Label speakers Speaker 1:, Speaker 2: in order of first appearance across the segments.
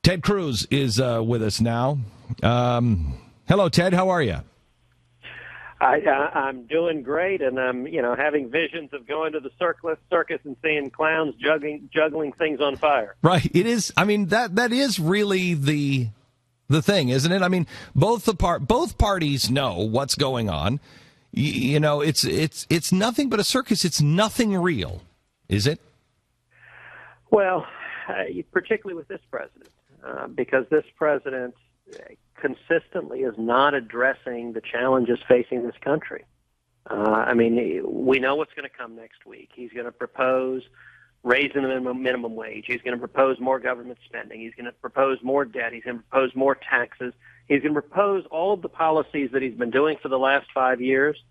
Speaker 1: Ted Cruz is with us now. Hello, Ted. How are you?
Speaker 2: I'm doing great, and I'm having visions of going to the circus and seeing clowns juggling things on fire.
Speaker 1: Right. It is. I mean, that is really the thing, isn't it? I mean, both parties know what's going on. It's nothing but a circus. It's nothing real, is it?
Speaker 2: Well, particularly with this president, because this president consistently is not addressing the challenges facing this country. We know what's going to come next week. He's going to propose raising the minimum wage. He's going to propose more government spending. He's going to propose more debt. He's going to propose more taxes. He's going to propose all of the policies that he's been doing for the last 5 years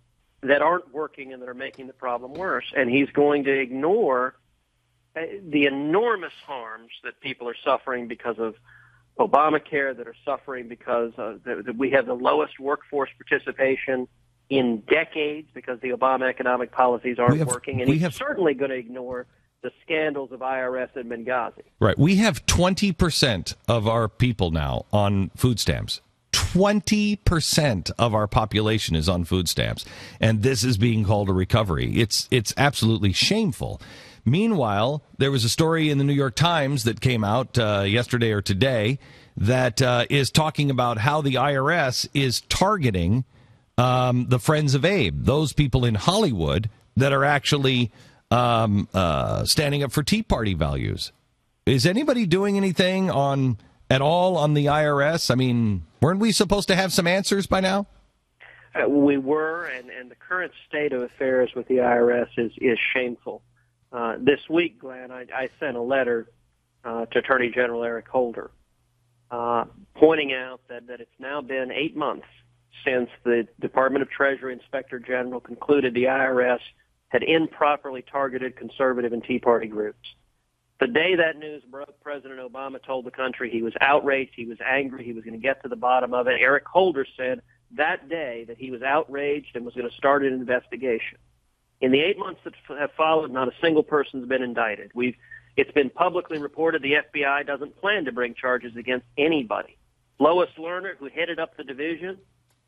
Speaker 2: that aren't working and that are making the problem worse. And he's going to ignore the enormous harms that people are suffering because of Obamacare, that are suffering because that we have the lowest workforce participation in decades because the Obama economic policies aren't working. And he's certainly going to ignore the scandals of IRS and Benghazi.
Speaker 1: Right. We have 20% of our people now on food stamps. 20% of our population is on food stamps. And this is being called a recovery. It's absolutely shameful. Meanwhile, there was a story in the New York Times that came out yesterday or today that is talking about how the IRS is targeting the Friends of Abe, those people in Hollywood that are actually standing up for Tea Party values. Is anybody doing anything at all on the IRS? I mean, weren't we supposed to have some answers by now?
Speaker 2: We were, and the current state of affairs with the IRS is shameful. This week, Glenn, I sent a letter to Attorney General Eric Holder pointing out that it's now been 8 months since the Department of Treasury Inspector General concluded the IRS had improperly targeted conservative and Tea Party groups. The day that news broke, President Obama told the country he was outraged, he was angry, he was going to get to the bottom of it. Eric Holder said that day that he was outraged and was going to start an investigation. In the 8 months that have followed, not a single person's been indicted. It's been publicly reported the FBI doesn't plan to bring charges against anybody. Lois Lerner, who headed up the division,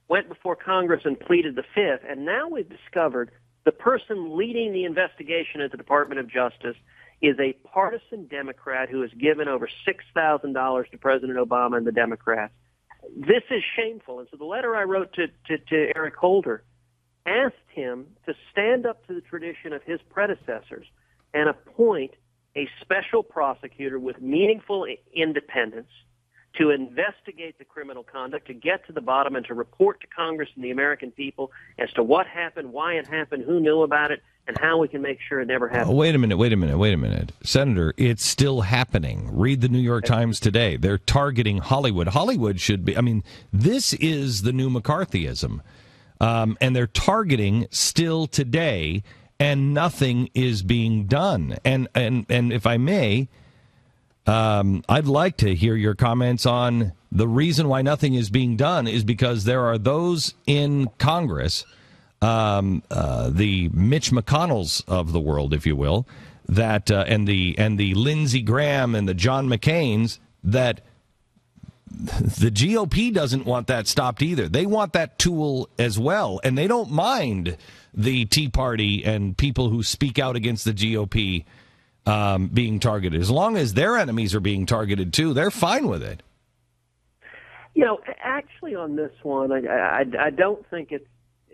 Speaker 2: went before Congress and pleaded the Fifth, and now we've discovered the person leading the investigation at the Department of Justice is a partisan Democrat who has given over $6,000 to President Obama and the Democrats. This is shameful. And so the letter I wrote to Eric Holder asked him to stand up to the tradition of his predecessors and appoint a special prosecutor with meaningful independence to investigate the criminal conduct, to get to the bottom, and to report to Congress and the American people as to what happened, why it happened, who knew about it, and how we can make sure it never happens.
Speaker 1: Wait a minute. Senator, it's still happening. Read the New York Times today. They're targeting Hollywood. Hollywood should be, this is the new McCarthyism. And they're targeting still today, and nothing is being done. And if I may, I'd like to hear your comments on the reason why nothing is being done is because there are those in Congress, the Mitch McConnells of the world, if you will, that and the Lindsey Graham and the John McCains, that the GOP doesn't want that stopped either. They want that tool as well, and they don't mind the Tea Party and people who speak out against the GOP being targeted. As long as their enemies are being targeted too, they're fine with it.
Speaker 2: Actually on this one, I don't think it's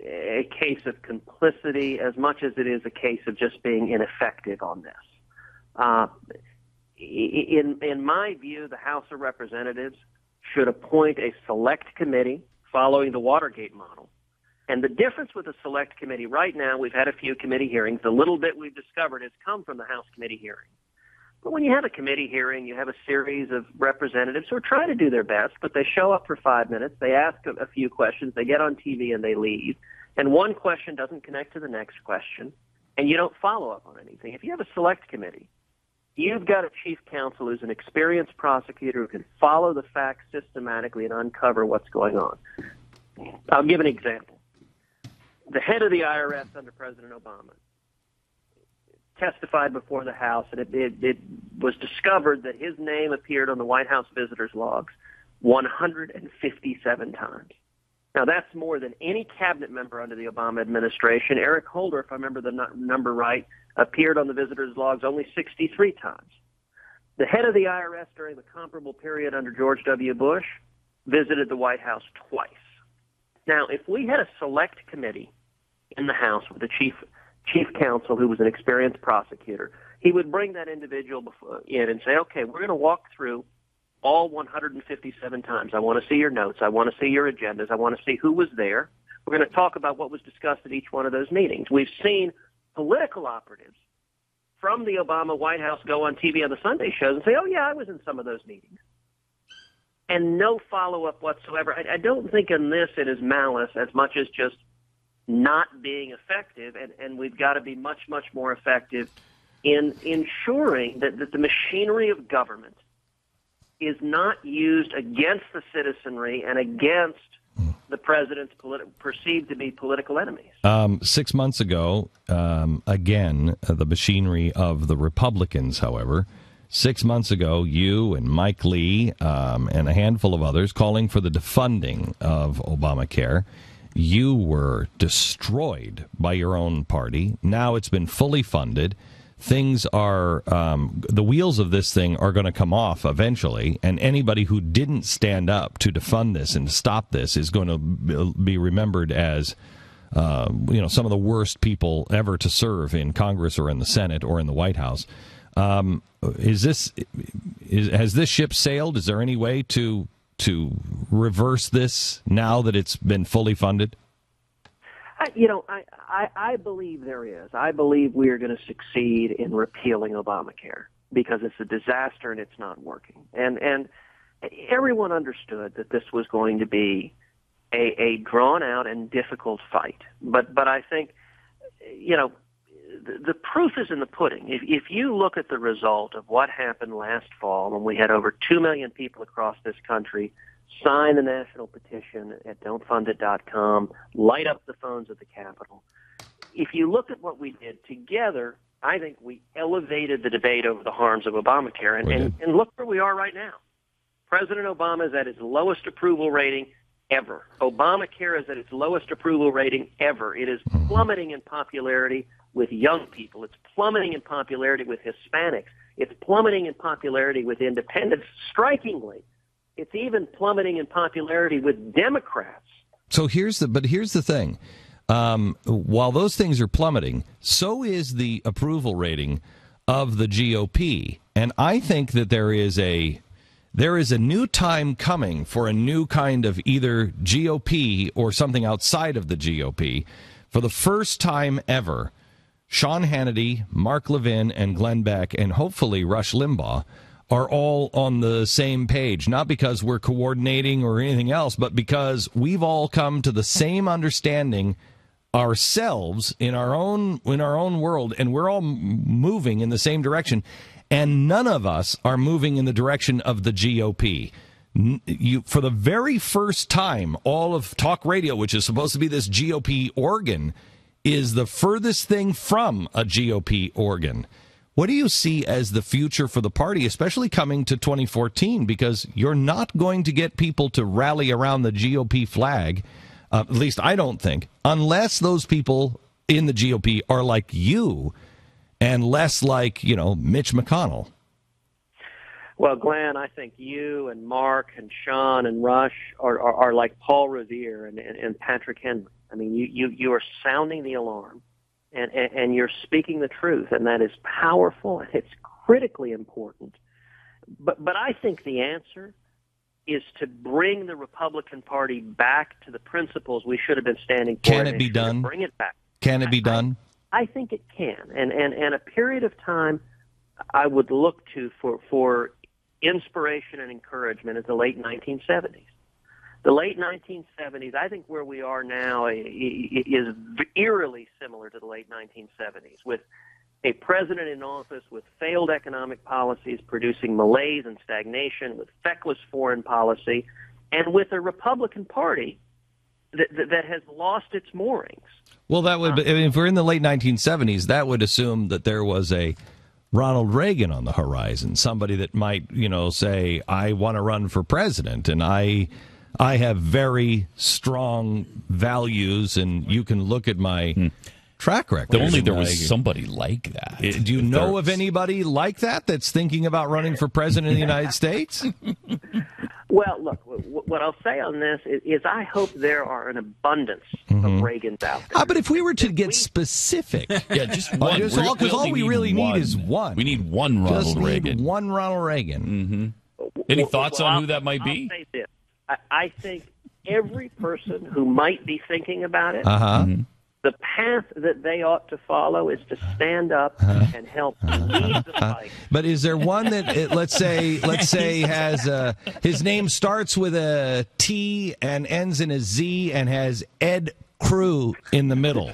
Speaker 2: a case of complicity as much as it is a case of just being ineffective on this. In my view, the House of Representatives should appoint a select committee following the Watergate model. And the difference with the select committee right now, we've had a few committee hearings. The little bit we've discovered has come from the House committee hearing. But when you have a committee hearing, you have a series of representatives who are trying to do their best, but they show up for 5 minutes, they ask a few questions, they get on TV and they leave. And one question doesn't connect to the next question, and you don't follow up on anything. If you have a select committee, you've got a chief counsel who's an experienced prosecutor who can follow the facts systematically and uncover what's going on. I'll give an example. The head of the IRS under President Obama testified before the House, and it was discovered that his name appeared on the White House visitors' logs 157 times. Now, that's more than any cabinet member under the Obama administration. Eric Holder, if I remember the number right, appeared on the visitors' logs only 63 times. The head of the IRS during the comparable period under George W. Bush visited the White House twice. Now, if we had a select committee in the House with a chief counsel who was an experienced prosecutor, he would bring that individual in and say, okay, we're going to walk through all 157 times. I want to see your notes. I want to see your agendas. I want to see who was there. We're going to talk about what was discussed at each one of those meetings. We've seen political operatives from the Obama White House go on TV on the Sunday shows and say, oh, yeah, I was in some of those meetings. And no follow-up whatsoever. I don't think in this it is malice as much as just not being effective, and we've got to be much, much more effective in ensuring that the machinery of government is not used against the citizenry and against the president's perceived to be political enemies.
Speaker 1: 6 months ago, again, the machinery of the Republicans, however, 6 months ago, you and Mike Lee and a handful of others calling for the defunding of Obamacare. You were destroyed by your own party. Now it's been fully funded. Things are, the wheels of this thing are going to come off eventually, and anybody who didn't stand up to defund this and stop this is going to be remembered as, some of the worst people ever to serve in Congress or in the Senate or in the White House. Has this ship sailed? Is there any way to reverse this now that it's been fully funded?
Speaker 2: I believe there is. I believe we are going to succeed in repealing Obamacare because it's a disaster and it's not working. And everyone understood that this was going to be a drawn-out and difficult fight. But I think, the proof is in the pudding. If you look at the result of what happened last fall when we had over 2 million people across this country sign the national petition at don'tfundit.com, light up the phones at the Capitol. If you look at what we did together, I think we elevated the debate over the harms of Obamacare. And look where we are right now. President Obama is at his lowest approval rating ever. Obamacare is at its lowest approval rating ever. It is plummeting in popularity with young people. It's plummeting in popularity with Hispanics. It's plummeting in popularity with independents. Strikingly, it's even plummeting in popularity with Democrats.
Speaker 1: So here's the thing. While those things are plummeting, so is the approval rating of the GOP. And I think that there is a new time coming for a new kind of either GOP or something outside of the GOP. For the first time ever, Sean Hannity, Mark Levin, and Glenn Beck, and hopefully Rush Limbaugh are all on the same page, not because we're coordinating or anything else, but because we've all come to the same understanding ourselves in our own world, and we're all moving in the same direction, and none of us are moving in the direction of the GOP. For the very first time, all of talk radio, which is supposed to be this GOP organ, is the furthest thing from a GOP organ. What do you see as the future for the party, especially coming to 2014? Because you're not going to get people to rally around the GOP flag, at least I don't think, unless those people in the GOP are like you and less like, Mitch McConnell.
Speaker 2: Well, Glenn, I think you and Mark and Sean and Rush are like Paul Revere and Patrick Henry. I mean, you are sounding the alarm. And you're speaking the truth, and that is powerful, and it's critically important. But I think the answer is to bring the Republican Party back to the principles we should have been standing for.
Speaker 1: Can it be done?
Speaker 2: Bring it back.
Speaker 1: Can it be done?
Speaker 2: I think it can. And a period of time I would look to for inspiration and encouragement is the late 1970s. The late 1970s, I think where we are now is eerily similar to the late 1970s, with a president in office with failed economic policies producing malaise and stagnation, with feckless foreign policy, and with a Republican Party that has lost its moorings.
Speaker 1: Well, that would, if we're in the late 1970s, that would assume that there was a Ronald Reagan on the horizon, somebody that might, say, I want to run for president, and I have very strong values, and you can look at my track record.
Speaker 3: If only there was somebody like that.
Speaker 1: Do you know of anybody like that that's thinking about running for president of the United States?
Speaker 2: Well, look, what I'll say on this is I hope there are an abundance of Reagans out there.
Speaker 1: But if we were to get specific,
Speaker 3: just one.
Speaker 1: Because all we really need is one.
Speaker 3: We need one Ronald Reagan.
Speaker 1: One Ronald Reagan.
Speaker 3: Any thoughts on who that might be?
Speaker 2: I'll say this. I think every person who might be thinking about it, the path that they ought to follow is to stand up and help lead the fight.
Speaker 1: But is there one that, let's say, has his name starts with a T and ends in a Z and has Ed Cruz in the middle?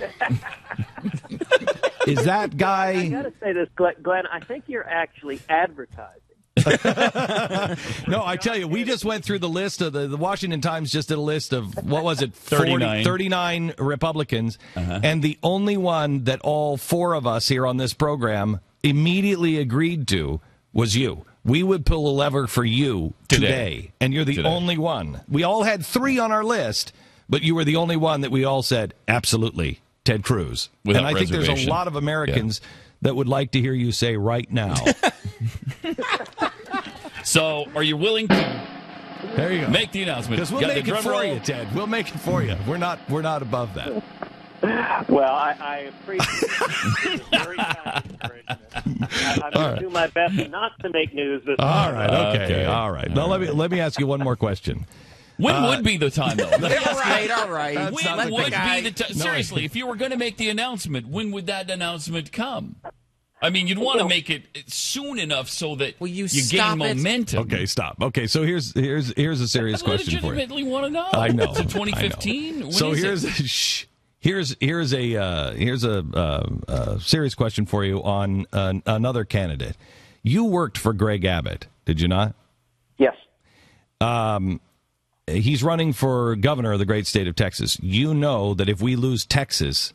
Speaker 1: Is that guy?
Speaker 2: I got to say this, Glenn. I think you're actually advertising.
Speaker 1: No, I tell you, we just went through the list of the Washington Times just did a list of, what was it, 39 Republicans, and the only one that all four of us here on this program immediately agreed to was you. We would pull a lever for you today, and you're the only one. We all had three on our list, but you were the only one that we all said, absolutely, Ted Cruz.
Speaker 3: Without
Speaker 1: and I think there's a lot of Americans that would like to hear you say right now.
Speaker 3: So, are you willing to
Speaker 1: there you go.
Speaker 3: Make the announcement?
Speaker 1: Because we'll make it for you, Ted. We'll make it for you. We're not above that.
Speaker 2: Well, I appreciate it. Very kind encouragement. I'm going to do my best not to make news this
Speaker 1: All
Speaker 2: morning.
Speaker 1: right, okay. All right. Now, let me ask you one more question.
Speaker 3: When would be the time, though?
Speaker 4: All right.
Speaker 3: When would be the time? Seriously, if you were going to make the announcement, when would that announcement come? I mean, you'd want to make it soon enough so that you gain momentum.
Speaker 1: Okay, stop. Okay, so here's a serious question for you.
Speaker 3: I legitimately want to know.
Speaker 1: I know.
Speaker 3: Is it 2015?
Speaker 1: So here's a serious question for you on another candidate. You worked for Greg Abbott, did you not?
Speaker 2: Yes.
Speaker 1: He's running for governor of the great state of Texas. You know that if we lose Texas,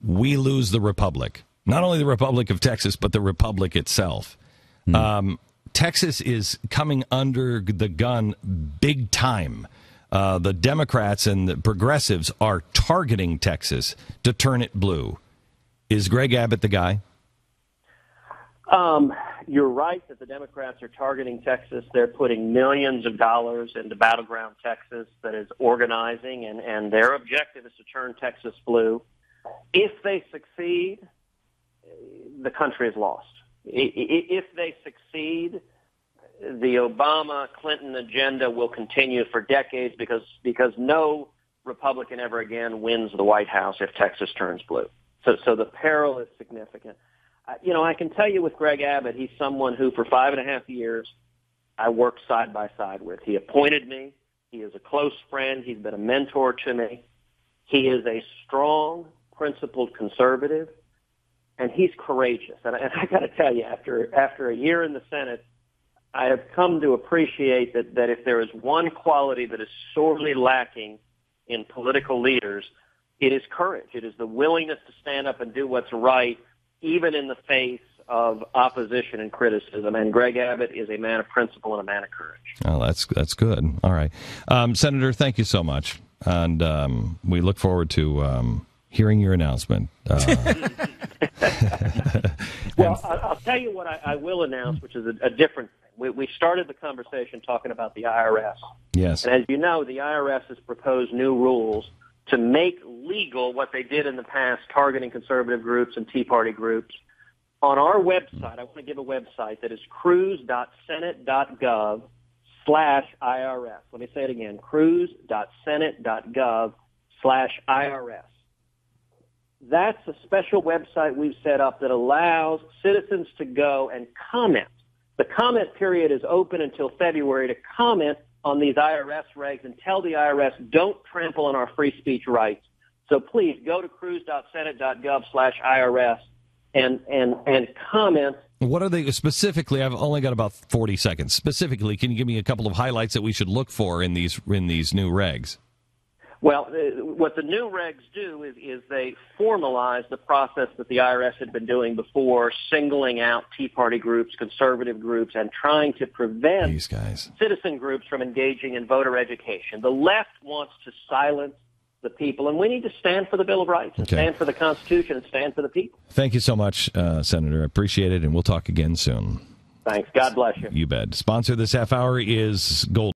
Speaker 1: we lose the republic. Not only the Republic of Texas, but the republic itself. Texas is coming under the gun big time. The Democrats and the progressives are targeting Texas to turn it blue. Is Greg Abbott the guy?
Speaker 2: You're right that the Democrats are targeting Texas. They're putting millions of dollars into Battleground Texas that is organizing, and their objective is to turn Texas blue. If they succeed, the country is lost. If they succeed, the Obama-Clinton agenda will continue for decades because no Republican ever again wins the White House if Texas turns blue. So the peril is significant. I can tell you with Greg Abbott, he's someone who for 5.5 years I worked side by side with. He appointed me. He is a close friend. He's been a mentor to me. He is a strong, principled conservative. And he's courageous. And I got to tell you, after a year in the Senate, I have come to appreciate that if there is one quality that is sorely lacking in political leaders, it is courage. It is the willingness to stand up and do what's right, even in the face of opposition and criticism. And Greg Abbott is a man of principle and a man of courage.
Speaker 1: Oh, that's good. All right. Senator, thank you so much. And we look forward to hearing your announcement.
Speaker 2: Well, I'll tell you what I will announce, which is a different thing. We started the conversation talking about the IRS.
Speaker 1: Yes.
Speaker 2: And as you know, the IRS has proposed new rules to make legal what they did in the past, targeting conservative groups and Tea Party groups. On our website, I want to give a website that is cruz.senate.gov/IRS. Let me say it again, cruz.senate.gov/IRS. That's a special website we've set up that allows citizens to go and comment. The comment period is open until February to comment on these IRS regs and tell the IRS, don't trample on our free speech rights. So please go to cruz.senate.gov/IRS and comment.
Speaker 1: What are they specifically? I've only got about 40 seconds. Specifically, can you give me a couple of highlights that we should look for in these new regs?
Speaker 2: Well, what the new regs do is they formalize the process that the IRS had been doing before, singling out Tea Party groups, conservative groups, and trying to prevent
Speaker 1: these guys,
Speaker 2: citizen groups from engaging in voter education. The left wants to silence the people, and we need to stand for the Bill of Rights, and stand for the Constitution, and stand for the people.
Speaker 1: Thank you so much, Senator. I appreciate it, and we'll talk again soon.
Speaker 2: Thanks. God bless you.
Speaker 1: You bet. Sponsor this half hour is Gold.